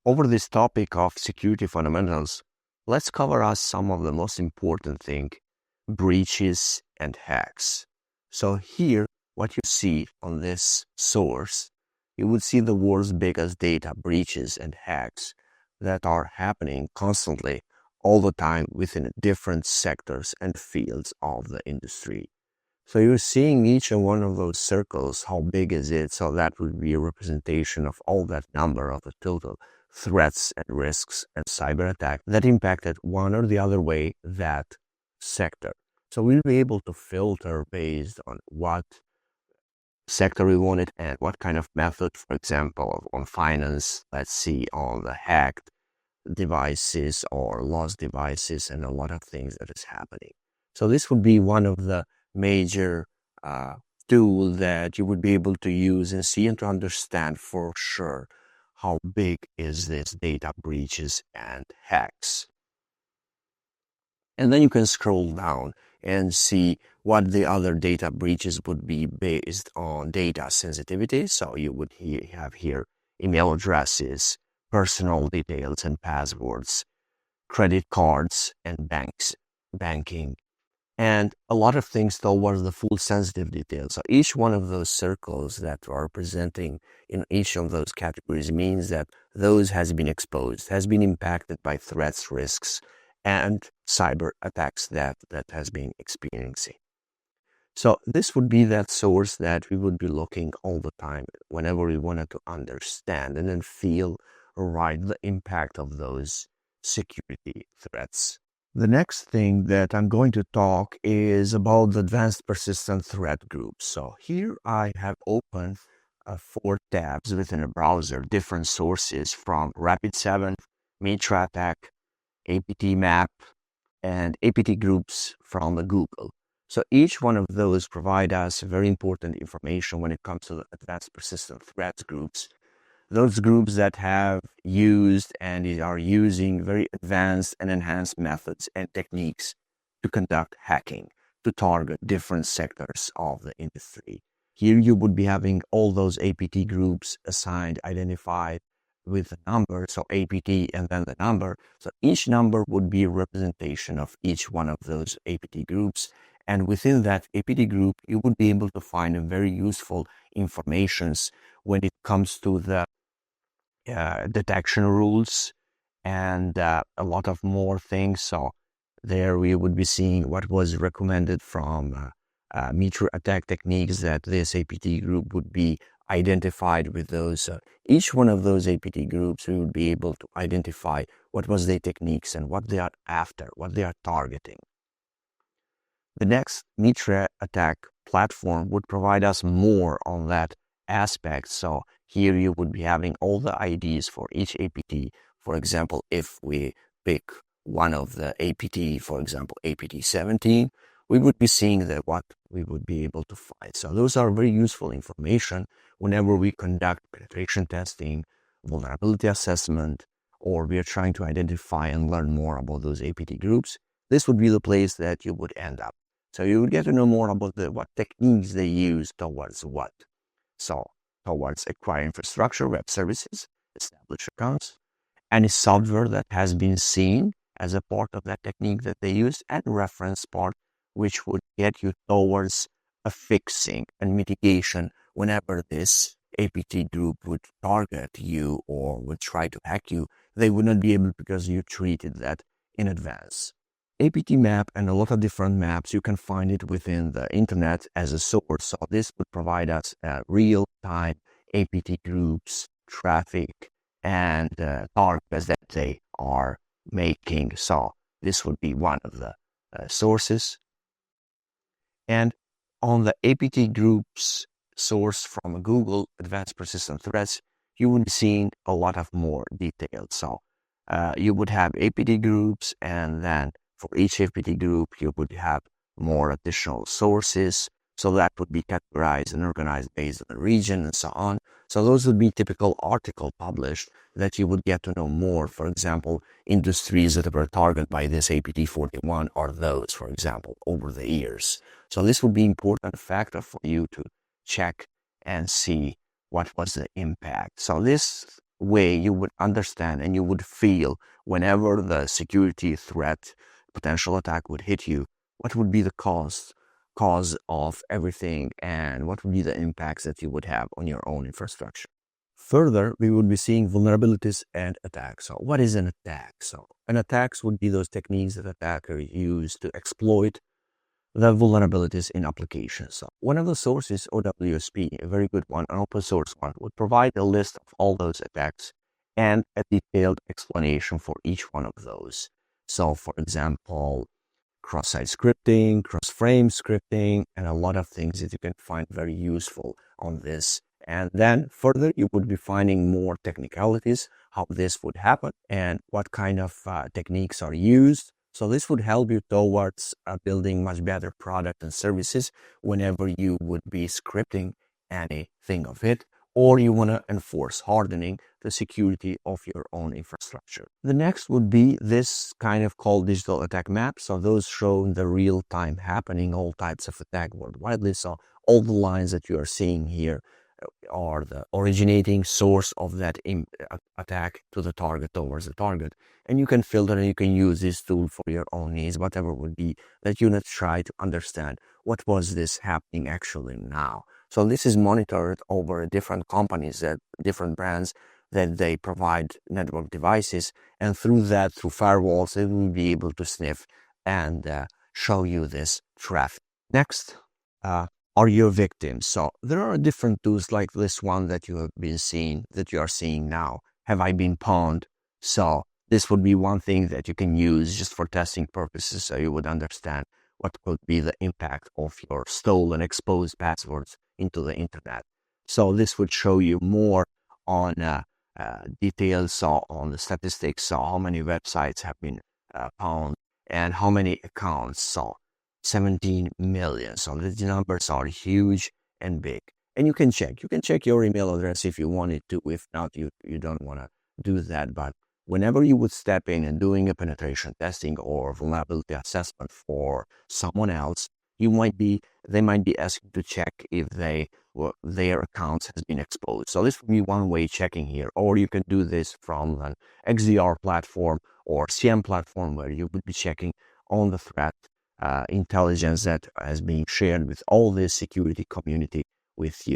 over this topic of security fundamentals, let's cover us some of the most important thing, breaches and hacks. So here, what you see on this source, you would see the world's biggest data breaches and hacks that are happening constantly all the time within different sectors and fields of the industry. So you're seeing each and one of those circles, how big is it? So that would be a representation of all that number of the total threats and risks and cyber attack that impacted one or the other way that sector. So we'll be able to filter based on what sector we wanted and what kind of method. For example, on finance, let's see on the hacked devices or lost devices and a lot of things that is happening. So this would be one of the major tool that you would be able to use and see and to understand for sure how big is this data breaches and hacks. And then you can scroll down and see what the other data breaches would be based on data sensitivity. So you would have here email addresses, personal details and passwords, credit cards and banking, and a lot of things towards the full sensitive details. So each one of those circles that are presenting in each of those categories means that those has been exposed, has been impacted by threats, risks, and cyber attacks that has been experiencing. So this would be that source that we would be looking all the time whenever we wanted to understand and then feel right the impact of those security threats. The next thing that I'm going to talk is about the advanced persistent threat groups. So here I have opened 4 tabs within a browser, different sources from Rapid7, Mitra Attack, APT Map, and APT groups from Google. So each one of those provide us very important information when it comes to the advanced persistent threats groups. Those groups that have used and are using very advanced and enhanced methods and techniques to conduct hacking, to target different sectors of the industry. Here you would be having all those APT groups assigned, identified with a number, so APT and then the number. So each number would be a representation of each one of those APT groups. And within that APT group, you would be able to find a very useful informations when it comes to the detection rules and a lot of more things. So there we would be seeing what was recommended from Mitra attack techniques that this APT group would be identified with those. Each one of those APT groups, we would be able to identify what was their techniques and what they are after, what they are targeting. The next Mitra attack platform would provide us more on that aspect. So here you would be having all the IDs for each APT. For example, if we pick one of the APT, for example, APT 17, we would be seeing that what we would be able to find. So those are very useful information whenever we conduct penetration testing, vulnerability assessment, or we are trying to identify and learn more about those APT groups. This would be the place that you would end up. So you would get to know more about what techniques they use towards what. So towards acquire infrastructure, web services, establish accounts, any software that has been seen as a part of that technique that they use, and reference part, which would get you towards a fixing and mitigation whenever this APT group would target you or would try to hack you. They would not be able because you treated that in advance. APT map and a lot of different maps, you can find it within the internet as a source. So this would provide us real-time APT groups, traffic, and targets that they are making. So this would be one of the sources. And on the APT groups source from Google, Advanced Persistent Threats, you would be seeing a lot of more details. So you would have APT groups, and then for each APT group, you would have more additional sources. So that would be categorized and organized based on the region and so on. So those would be typical article published that you would get to know more. For example, industries that were targeted by this APT 41 are those, for example, over the years. So this would be an important factor for you to check and see what was the impact. So this way you would understand and you would feel whenever the security threat, potential attack would hit you, what would be the cause of everything and what would be the impacts that you would have on your own infrastructure. Further, we would be seeing vulnerabilities and attacks. So what is an attack? So an attacks would be those techniques that attackers use to exploit the vulnerabilities in applications. So one of the sources, OWSP, a very good one, an open source one, would provide a list of all those attacks and a detailed explanation for each one of those. So for example, cross-site scripting, cross-frame scripting, and a lot of things that you can find very useful on this. And then further, you would be finding more technicalities, how this would happen and what kind of techniques are used. So this would help you towards building much better product and services whenever you would be scripting anything of it, or you want to enforce hardening the security of your own infrastructure. The next would be this kind of called digital attack map. So those show the real time happening, all types of attack worldwide. So all the lines that you are seeing here are the originating source of that attack to the target, towards the target. And you can filter and you can use this tool for your own needs, whatever would be that you not try to understand what was this happening actually now. So this is monitored over different companies, that different brands that they provide network devices, and through that, through firewalls, they will be able to sniff and show you this traffic. Next, are your victims. So there are different tools like this one that you have been seeing, that you are seeing now. Have I been pwned? So this would be one thing that you can use just for testing purposes, so you would understand what could be the impact of your stolen, exposed passwords into the internet. So this would show you more on details, so on the statistics, so how many websites have been pwned and how many accounts. So 17 million. So the numbers are huge and big. And you can check your email address if you wanted to. If not, you don't want to do that. But whenever you would step in and doing a penetration testing or vulnerability assessment for someone else, they might be asking to check if their accounts has been exposed. So this would be one way checking here. Or you can do this from an XDR platform or CM platform, where you would be checking on the threat intelligence that has been shared with all this security community with you.